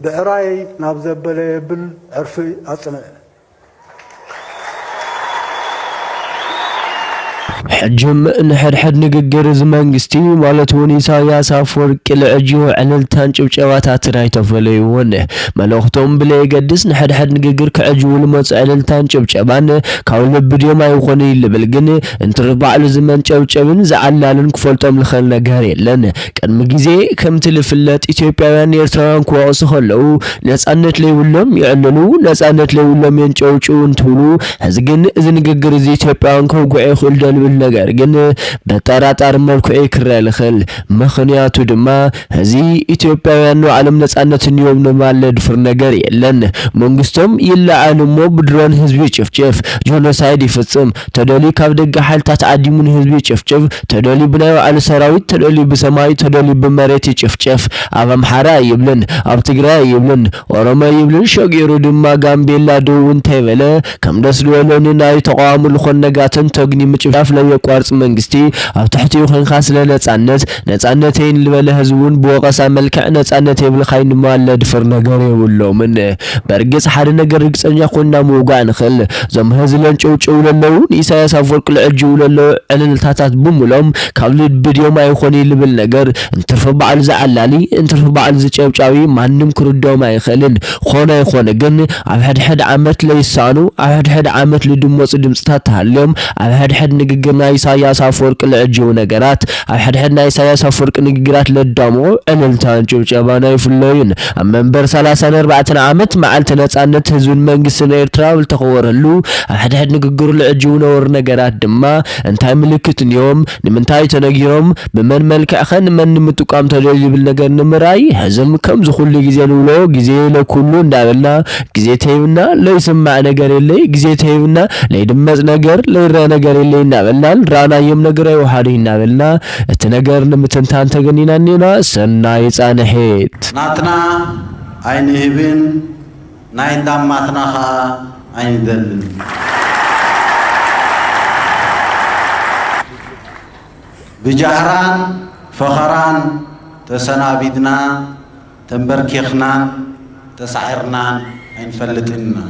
ብዕራይ ናብ ዘበለ የብል ዕርፊ ኣጽንዕ حجم نحد نججر زمانجستي مالتوني إساياس أفورك العجيو على التانج وشوات عتراي تفليون مالوختهم بلا يقدس حد نججر كعجيو المس على التانج وشبان كاول بديو ما يخوني اللي بالجنة انت ربع لزمان شوشبن زعل لان كفولتهم لخلنا جاري لان كان مجزي كم تلفلات إثيوبيان يرتران كواس خلو ناس أنت لي ولهم يعلنوا ناس أنت لي ولهم ينشوشوا انتولو هزجن إذا نججر زي إثيوبيان كوجع خلدان ነገር ግን በተራጣር መልኩ ይክራል خل ምክንያቱ ድማ እዚ ኢትዮጵያውያን ዓለም ነጻነትን ይወም ማለት ፍር ነገር የለን መንግስቱም ይላዓልሞ ብድሮን ህዝብ ይጭፍጭፍ ጆኖሳይድ ይፈጽም ተደሊ ካብ ደጋ ሐልታት አዲሙን ህዝብ ይጭፍጭፍ ተደሊ ብናዩ አለ ሰራዊት ተደሊ በሰማይ ተደሊ በመሬት ይጭፍጭፍ አባምሐራ ይብልን አብ ትግራይ ይብልን ኦሮሞ ይብልን ሸጊሩ ድማ ጋምቤላ ዶውን ተበለ ከምደስ ለወለንና ይተቋሙ ለኾን ነጋተን ተግኒ ምጭፍፍ የቋርጽ መንግስቲ ኣብ ተሕቲው ኸንኻስ ነጻነቴን ልበለ ህዝቡን በወቀሳ መልክዕ ነጻነት የብልኻይን ማለድ ፍር ነገር የውሎምን በርግጽ ሓደ ነገር ግጽኛ ኮና መውጋዕ ንኽል ዞም ህዝለን ጨውጨው ለለው ኢሳያስ አፈወርቅ ለእጅው ለለው ዕልልታታት ብሙሎም ካብ ልብድዮም አይኾን ይልብል ነገር እንትርፍ በዓል ዘዓላሊ እንትርፍ በዓል ዝጨብጫዊ ማንም ክርዶም አይኸልን ኾነ ይኾነ ግን ኣብ ሕድ ዓመት ለይሳኑ ኣብ ሕድ ዓመት ልድሞጽ ድምጽታት ታሃልዮም ኣብ ሕድ ንግግር ኢሳያስ አፈወርቅ ለእጅው ነገራት አሕድሕና ኢሳያስ አፈወርቅ ንግግራት ለዳሞ እንልታን ጭብጨባና ይፍለዩን መንበር 34 ዓመት መዓልተ ነጻነት ህዝብን መንግስትን ኤርትራ ተኸወረሉ አሕድሕድ ንግግሩ ለእጅው ነውር ነገራት ድማ እንታይ ምልክት ንዮም ንምንታይ ተነጊሮም በመን መልክዕ ኸን መን ምጥቋም ተደልብል ነገር ንምራይ ህዝም ከም ዝኹሉ ጊዜ ንብሎ ጊዜ ለኩሉ እንዳበላ ጊዜ ተይብና ለይስማዕ ነገር የለይ ጊዜ ተይብና ለይድመጽ ነገር ለይረ ነገር የለይ እንዳበላል ራና የም ነገር አይወሃዲና በልና እቲ ነገር ንምትንታን ተገኒናኔና ሰናይ ጻነሄት ናትና አይንህብን ናይንዳማትናኻ አይንደል بجهران فخران تسنابدنا تنبركخنا تسعرنا انفلتنا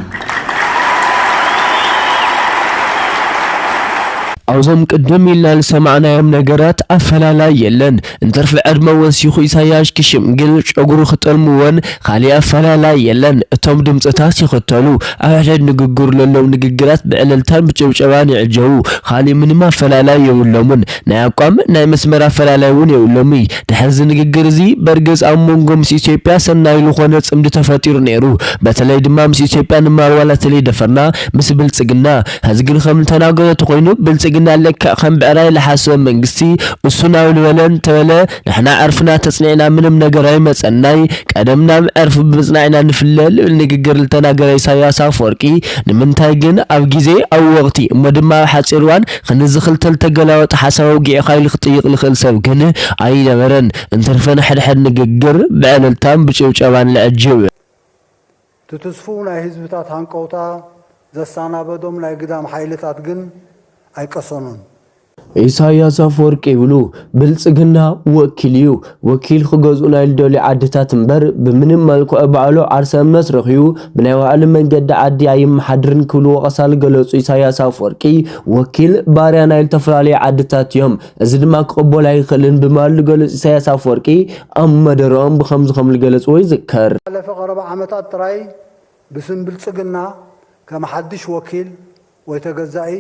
أوزم قدم إلا لسمعنا يوم نجارات أفلا يلن انترف عدم وسيخو إساياش كشم قل شعور خطر موان خالي أفلا لا يلن اتوم دمت أتاسي خطلو أهجد نققر للو نققرات بعلالتان بجوشواني عجو خالي من ما فلا لا يولومن ناقام ناي مسمرا فلا لا يون يولومي تحز نققر زي برقز أمونغم سيسيبيا سنايلو خوانت امد تفاتير نيرو باتلاي دمام سيسيبيا نمار ولا تلي دفرنا مسبل سقنا هزقن خمل تناقضة تقوينو بلسقنا لك خم بعراي لحاسب منجستي والسنة والولن تولى نحنا عرفنا تصنيعنا منهم نجراي مسناي قدمنا عرف بصناعنا نفلل نججر لتناجر إساياس أفوركي نمنتاجن أو جزء أو وقتي مدما حسيروان خنزخل تلتجلاوت حسوا جي خيل خطيق لخل سبكنه عين مرن انترفنا حد نججر بعد التام بشوش أوان لأجيو تتصفون حزبات هنقوطا زسانا بدوم لا قدام حيلتات جن አይቀሰኑን ኢሳያስ አፈወርቂ ብሉ ብልጽግና ወኪልዩ ወኪል ክገዙና ይልደሊ ዓድታት እንበር በምንም መልኩ ባዕሉ ዓርሰ መስረኺዩ ብናይ ዋዕል መንገድ ዓዲ አይመሓድርን ክብሉ ወቀሳል ገለጹ ኢሳያስ አፈወርቂ ወኪል ባርያና ይልተፈላሊ ዓድታት ዮም እዚ ድማ ክቅበል አይኽልን በማል ገለጹ ኢሳያስ አፈወርቂ አመደሮም በኸምዝ ኸምል ገለጹ ወይ ዝከር ለፈቀረበ ዓመታት ጥራይ ብስም ብልጽግና ከመሐድሽ ወኪል ወይ ተገዛኢ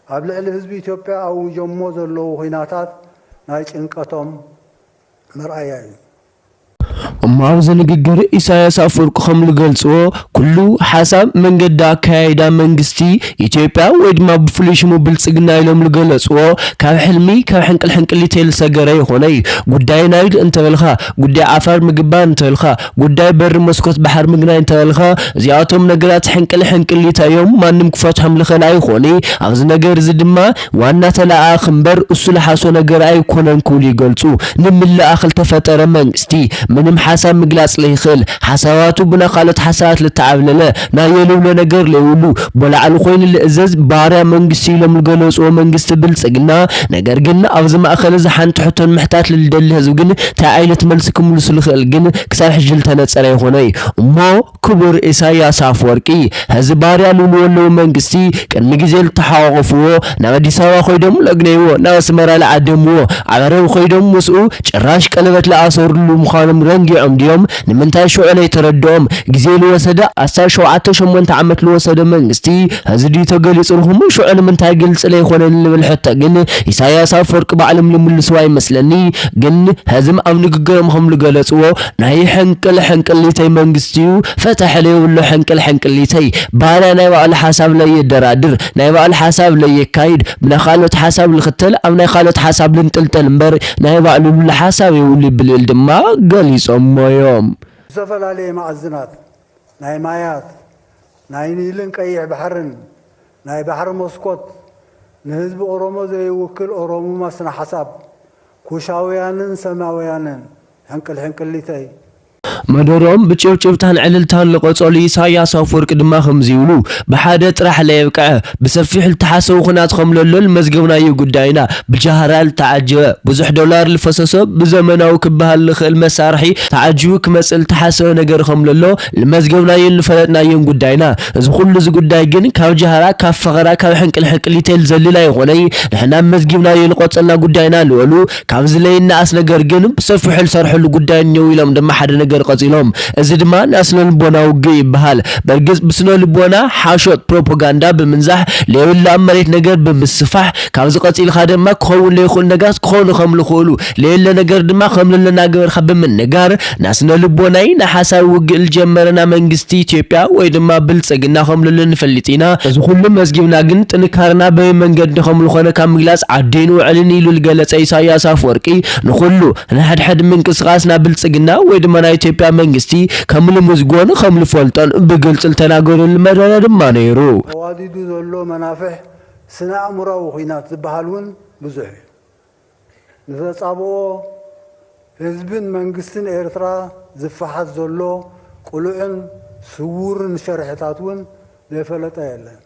قبل الحزب إثيوبيا أو جموز اللو هناتات نايش إنكتهم مرأيين ማውዘ ንግግር ኢሳያስ አፈወርቂ ኸምል ገልጾ ኩሉ ሐሳብ መንገዳ ካይዳ መንግስቲ ኢትዮጵያ ወድማ ብፍሉሽሙ ብልጽግና ኢሎም ልገለጾ ካብ ሕልሚ ካብ ሕንቅል ተልሰገረ ይኾነይ ጉዳይ ናይድ እንተበልኻ ጉዳይ አፋር ምግባን እንተበልኻ ጉዳይ በር መስኮት ባህር ምግናይ እንተበልኻ እዚአቶም ነገራት ሕንቅል ታዮም ማንም ክፈትሖም ልኸል አይኾኒ አብዚ ነገር እዚ ድማ ዋና ተላአ ክንበር እሱ ለሐሶ ነገር አይኮነን ኩሉ ይገልጹ ንምልአኽል ተፈጠረ መንግስቲ ምንም ሐሳብ ምግላጽ ለይኽእል ሐሳባቱ ብና ካልኦት ሐሳባት ለተዓብለለ ናይ የልብሎ ነገር ለይውሉ በላዕሉ ኮይኑ ለእዘዝ ባርያ መንግስቲ ኢሎም ዝገለጽዎ መንግስቲ ብልጽግና ነገር ግን ኣብዚ ማእኸል ዝሓንቲ ሕቶን ምሕታት ልደሊ ህዝብ ግን ታይ ዓይነት መልሲ ክምልሱ ልኽእል ግን ክሳብ ሕጂ ዝተነጸረ ይኾነይ እሞ ክቡር ኢሳያስ አፈወርቂ ህዝብ ባርያ ልውልዎ መንግስቲ ቅድሚ ግዜ ልተሓዋወፍዎ ናብ አዲስ አበባ ኾይዶም ለግነይዎ ናብ አስመራ ለዓደምዎ ዓረብ ኾይዶም ምስኡ ጭራሽ ቀለበት ለአሰሩሉ ምዃኖም ረንጊዖም ዲዮም ንምንታይ ሽዑ ለይተረድኦም ግዜ ልወሰደ 17 ዓመት ልወሰደ መንግስቲ ህዝዲ ተገሊጽልሁም ሽዑ ንምንታይ ግልጽ ለይኾነን ልብል ሕቶ ግን ኢሳያስ አፈወርቂ ባዕሎም ልምልስዋ ይመስለኒ ግን ህዝም ኣብ ንግግሮም ከም ልገለጽዎ ናይ ሕንቅልተይ መንግስቲዩ ፈታሕ ለይብሎ ሕንቅልተይ ባርያ ናይ ባዕሉ ሓሳብ ለይደራድር ናይ ባዕሉ ሓሳብ ለይካይድ ብና ካልኦት ሓሳብ ልኽተል ኣብ ናይ ካልኦት ሓሳብ ልንጥልጠል እምበር ናይ ባዕሉ ሓሳብ ይውል ብልል ድማ ገሊጾም እዮም ዝተፈላለዩ ማዕዝናት ናይ ማያት ናይ ኒልን ቀይሕ ባሕርን ናይ ባሕር መስኮት ንህዝቢ ኦሮሞ ዘይውክል ኦሮሞ ማስና ሓሳብ ኩሻውያንን ሰማውያንን ሕንቅልተይ መደሮም ብጭብጭብታን ዕልልታን ለቆጸሉ ኢሳያስ አፈወርቂ ድማ ከምዚብሉ በሓደ ጥራሕ ለይብቀዐ ብሰፊሕ ልተሓሰቡ ኩናት ከምለሎል መዝገብናዩ ጉዳይና ብጃህራል ተዓጀበ ብዙሕ ዶላር ልፈሰሰ ብዘመናዊ ክበሃል ልኽእል መሳርሒ ተዓጅቡ ክመጽል ተሓሰበ ነገር ከምለሎ ልመዝገብናዩ ልፈለጥናዩ ጉዳይና እዚ ኩሉ ዚ ጉዳይ ግን ካብ ጃህራ ካብ ፈኸራ ካብ ሕንቅልተይ ዘልላ ይኾነይ ንሕና መዝገብናዩ ልቆጸልና ጉዳይና ልወሉ ካብ ዝለይናኣስ ነገር ግን ብሰፊሕ ልሰርሕሉ ጉዳይ ነው ኢሎም ድማ ሓደ ነገር ቀጽሎም እዚ ድማ ናስነ ልቦና ውግ ይበሃል በርግጽ ብስነ ልቦና ሓሾት ፕሮፓጋንዳ ብምንዛሕ ለይብላ መሬት ነገር ብምስፋሕ ካብ ዝቀጽልካ ድማ ክኸውን ለይኹል ነጋስ ክኾኑ ከም ልኽእሉ ለይለ ነገር ድማ ከም ለና ገበርካ ብምንጋር ናስነ ልቦናይ ናሓሳብ ውግ ልጀመረና መንግስቲ ኢትዮጵያ ወይ ድማ ብልጽግና ከም ለለን ንፈልጢና እዚ ኩሉ መዝጊብና ግን ጥንካርና በመንገድ ከም ልኾነ ካብ ምግላጽ ዓዴኑ ዕልን ኢሉ ልገለጸ ኢሳያስ አፈወርቂ ንኹሉ ንሓድሓድ ምንቅስቃስና ብልጽግና ወይ ድማ ናይ ኢትዮጵያ መንግስቲ ከምሉ ምዝጎን ከምሉ ፈልጠን በግልጽ ተናገሩን መረረ ድማ ነይሩ ዋዲዱ ዘሎ መናፍሕ ስነ አእምሮዊ ኹናት ዝበሃሉን ብዙሕ ንተጻብኦ ህዝብን መንግስትን ኤርትራ ዝፈሓት ዘሎ ቁሉዕን ስውርን ሸርሕታትን ዘይፈለጠ የለን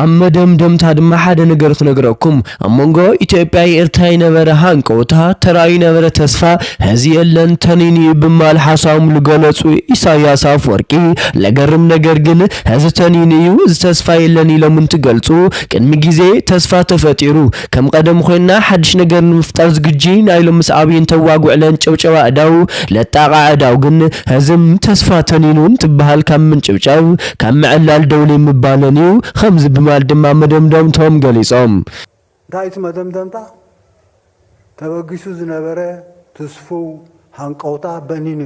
አመደምደምታ ድማ ሓደ ነገር ክነግረኩም አሞንጎ ኢትዮጵያ ኤርትራ የነበረ ሃንቆታ ተራይ ነበረ ተስፋ ህዚ የለን ተኒኒ ብማል ሐሳም ልገለጹ ኢሳያስ አፈወርቂ ለገርም ነገር ግን ህዚ ተኒኒዩ ተስፋ የለን ኢሎም ትገልጹ ቅድሚ ጊዜ ተስፋ ተፈጢሩ ከም ቀደም ኮይና ሓድሽ ነገር ንምፍጣር ዝግጂን አይሎም መስአብይን ተዋጉዕለን ጨብጨባ አዳው ለጣቃ አዳው ግን ህዝም ተስፋ ተኒኑን ትበሃል ከም ምን ጨብጨብ ከም መዕላል ደውል ይምባለኒው خمز بمال دما مدمدم توم ገሊጾም ዳይት መደምደምታ ተበግሱ ዝነበረ ተስፉ ሃንቀውታ በኒኑ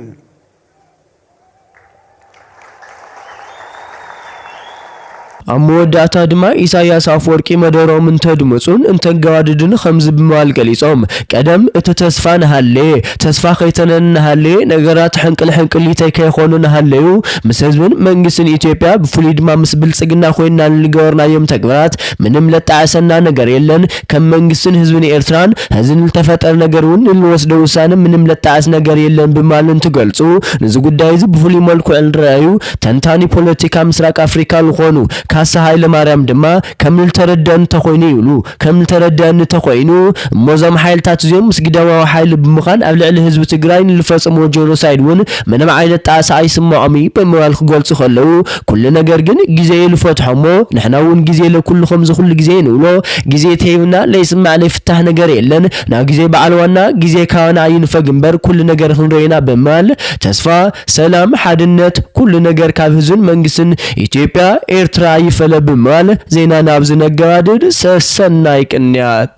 አሞዳታ ድማ ኢሳያስ አፈወርቂ መደሮም እንተድምጹን እንተጋዋድድን خمز بمال ገሊጾም ቀደም እቲ ተስፋን ሃለ ተስፋ ከይተነን ሃለ ነገራት ሕንቅልተይ ከይኾኑን ሃለዩ መስዝብን መንግስትን ኢትዮጵያ በፍሉይ ድማ ምስ ብልጽግና ኮይና ልገወርናዮም ተግባራት ምንም ለጣዓሰና ነገር የለን ከም መንግስትን ህዝብን ኤርትራን ህዝን ተፈጠር ነገሩን ልወስደው ውሳኔ ምንም ለጣዓስ ነገር የለን በማልን ትገልጹ ንዚ ጉዳይ እዚ በፍሉይ መልኩ እንራዩ ተንታኒ ፖለቲካ ምስራቅ አፍሪካ ልኾኑ ካሳ ኃይለ ማርያም ድማ ከምል ተረዳን ተኾይኑ ይሉ ከምል ተረዳን ተኾይኑ ሞዛም ኃይልታት ዚዮም ምስግዳማው ኃይል ብምኻን ኣብ ልዕሊ ህዝብ ትግራይ ልፈጽሞ ጄኖሳይድ ውን ምንም ዓይነት ጣሳ አይስማዓሚ በመዋል ክገልጹ ኸለው ኩሉ ነገር ግን ጊዜ ልፈትሖሞ ንሕና ውን ጊዜ ለኩልኩም ዝኹሉ ጊዜ ንውሎ ጊዜ ተይብና ለይስማዕ ለይፍታህ ነገር የለን ና ጊዜ በዓልዋና ጊዜ ካና አይንፈግንበር ኩሉ ነገር ክንረይና በማል ተስፋ ሰላም ሓድነት ኩሉ ነገር ካብ ህዝብን መንግስትን ኢትዮጵያ ኤርትራ ይፈለ በማል ዜና ናብዝ ነገዋድድ ሰሰናይ ቅንያት